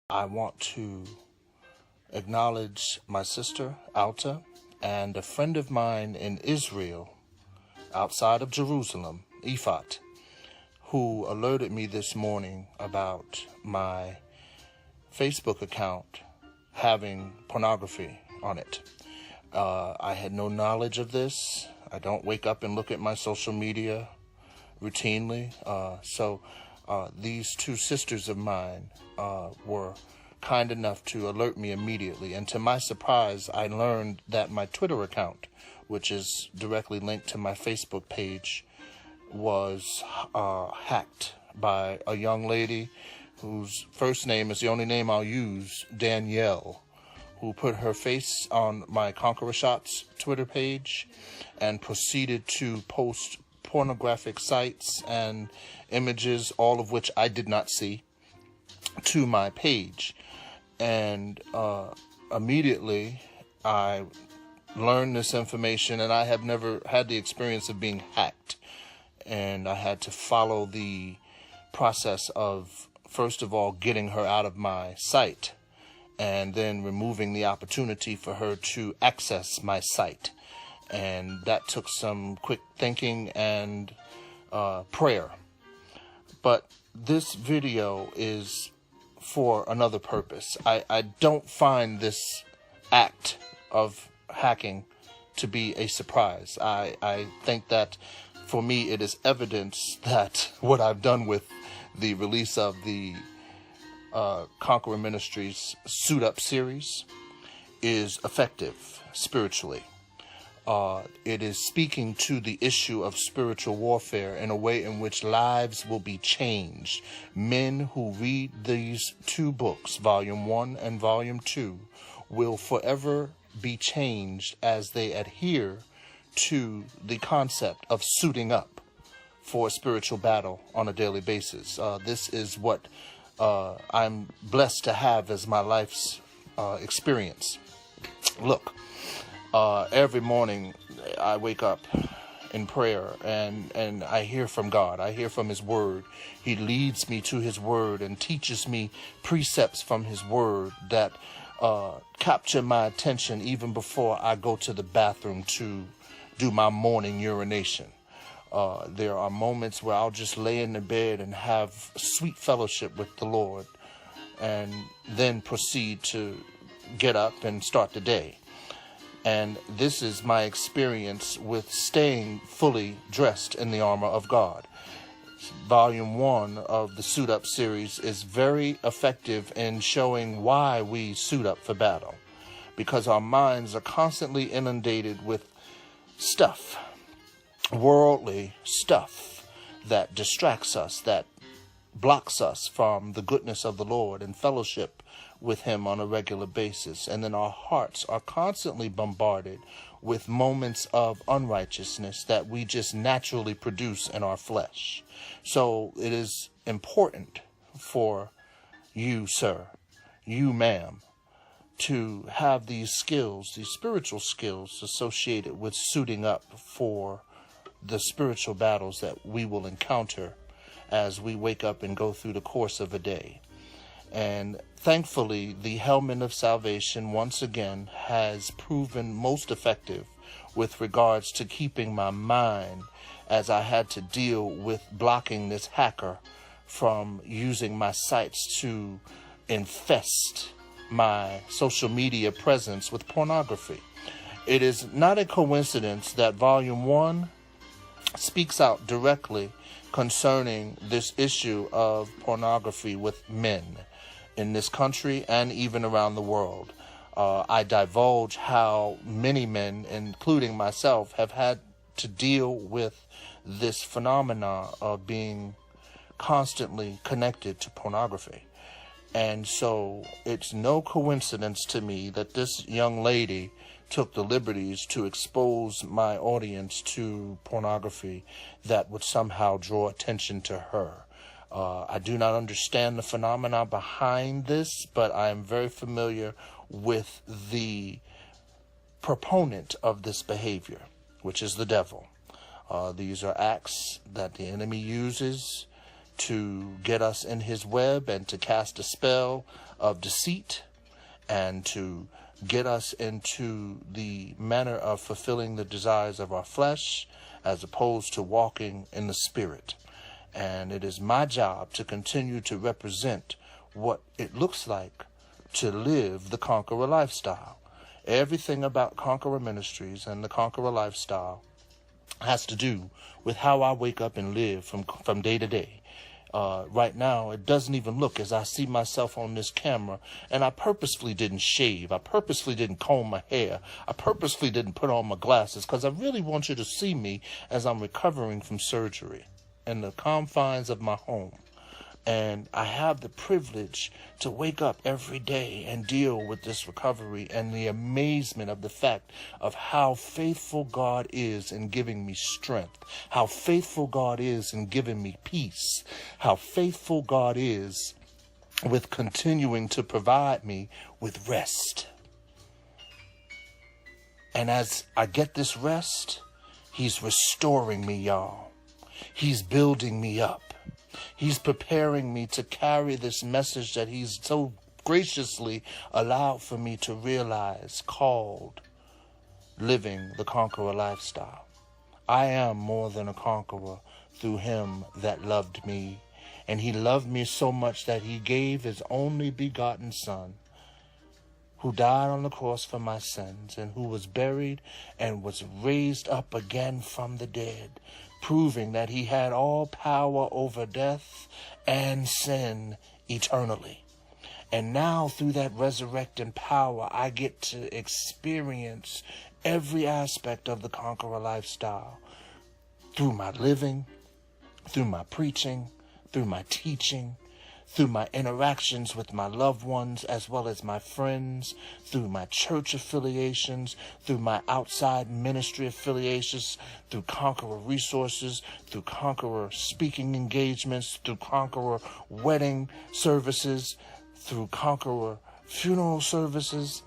I want to acknowledge my sister, Alta, and a friend of mine in Israel, outside of Jerusalem, Ifat, who alerted me this morning about my Facebook account having pornography on it. I had no knowledge of this. I don't wake up and look at my social media routinely. So these two sisters of mine were kind enough to alert me immediately. And to my surprise, I learned that my Twitter account, which is directly linked to my Facebook page, was hacked by a young lady whose first name is the only name I'll use, Danielle, who put her face on my Conqueror Shots Twitter page and proceeded to post pornographic sites and images, all of which I did not see, to my page. And immediately I learned this information, and I have never had the experience of being hacked. And I had to follow the process of, first of all, getting her out of my site, and then removing the opportunity for her to access my site. And that took some quick thinking and prayer. But this video is for another purpose. I don't find this act of hacking to be a surprise. I think that for me it is evidence that what I've done with the release of the Conqueror Ministries Suit Up series is effective spiritually. It is speaking to the issue of spiritual warfare in a way in which lives will be changed. Men who read these two books, Volume 1 and Volume 2, will forever be changed as they adhere to the concept of suiting up for a spiritual battle on a daily basis. This is what I'm blessed to have as my life's experience. Look, every morning I wake up in prayer and I hear from God. I hear from His Word. He leads me to His Word and teaches me precepts from His Word that capture my attention even before I go to the bathroom to do my morning urination. There are moments where I'll just lay in the bed and have sweet fellowship with the Lord, and then proceed to get up and start the day. And this is my experience with staying fully dressed in the armor of God. Volume 1 of the Suit Up series is very effective in showing why we suit up for battle. Because our minds are constantly inundated with stuff, worldly stuff, that distracts us, that blocks us from the goodness of the Lord and fellowship with Him on a regular basis. And then our hearts are constantly bombarded with moments of unrighteousness that we just naturally produce in our flesh. So it is important for you, sir, you, ma'am, to have these skills, these spiritual skills associated with suiting up for the spiritual battles that we will encounter as we wake up and go through the course of a day. And thankfully, the helmet of salvation once again has proven most effective with regards to keeping my mind, as I had to deal with blocking this hacker from using my sites to infest my social media presence with pornography. It is not a coincidence that Volume 1 speaks out directly concerning this issue of pornography with men in this country and even around the world. I divulge how many men, including myself, have had to deal with this phenomena of being constantly connected to pornography. And so it's no coincidence to me that this young lady took the liberties to expose my audience to pornography that would somehow draw attention to her. I do not understand the phenomena behind this, but I am very familiar with the proponent of this behavior, which is the devil. These are acts that the enemy uses to get us in his web and to cast a spell of deceit and to get us into the manner of fulfilling the desires of our flesh as opposed to walking in the Spirit. And it is my job to continue to represent what it looks like to live the Conqueror lifestyle. Everything about Conqueror Ministries and the Conqueror lifestyle has to do with how I wake up and live from day to day. Right now, it doesn't even look as I see myself on this camera, and I purposefully didn't shave. I purposefully didn't comb my hair. I purposefully didn't put on my glasses because I really want you to see me as I'm recovering from surgery in the confines of my home. And I have the privilege to wake up every day and deal with this recovery and the amazement of the fact of how faithful God is in giving me strength, how faithful God is in giving me peace, how faithful God is with continuing to provide me with rest. And as I get this rest, he's restoring me, y'all. He's building me up. He's preparing me to carry this message that he's so graciously allowed for me to realize, called living the Conqueror lifestyle. I am more than a conqueror through him that loved me. And he loved me so much that he gave his only begotten Son, who died on the cross for my sins and who was buried and was raised up again from the dead, proving that he had all power over death and sin eternally. And now through that resurrecting power, I get to experience every aspect of the Conqueror lifestyle through my living, through my preaching, through my teaching, through my interactions with my loved ones as well as my friends, through my church affiliations, through my outside ministry affiliations, through Conqueror Resources, through Conqueror speaking engagements, through Conqueror wedding services, through Conqueror funeral services.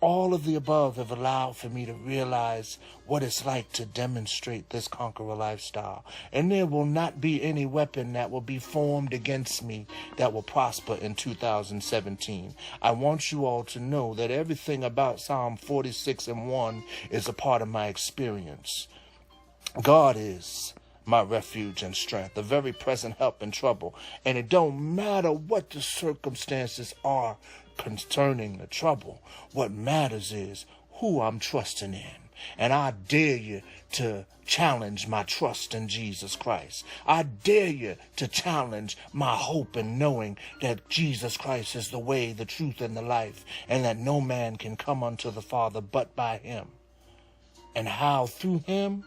All of the above have allowed for me to realize what it's like to demonstrate this Conqueror lifestyle. And there will not be any weapon that will be formed against me that will prosper in 2017. I want you all to know that everything about Psalm 46:1 is a part of my experience. God is my refuge and strength, a very present help in trouble. And it don't matter what the circumstances are concerning the trouble. What matters is who I'm trusting in. And I dare you to challenge my trust in Jesus Christ. I dare you to challenge my hope in knowing that Jesus Christ is the way, the truth, and the life, and that no man can come unto the Father but by him. And how through him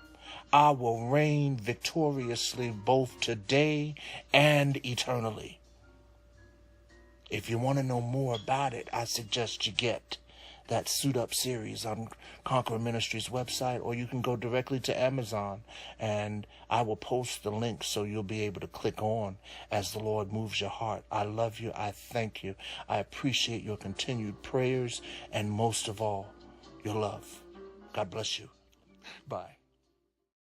I will reign victoriously both today and eternally. If you want to know more about it, I suggest you get that Suit Up series on Conqueror Ministries website, or you can go directly to Amazon and I will post the link so you'll be able to click on as the Lord moves your heart. I love you. I thank you. I appreciate your continued prayers and most of all, your love. God bless you. Bye.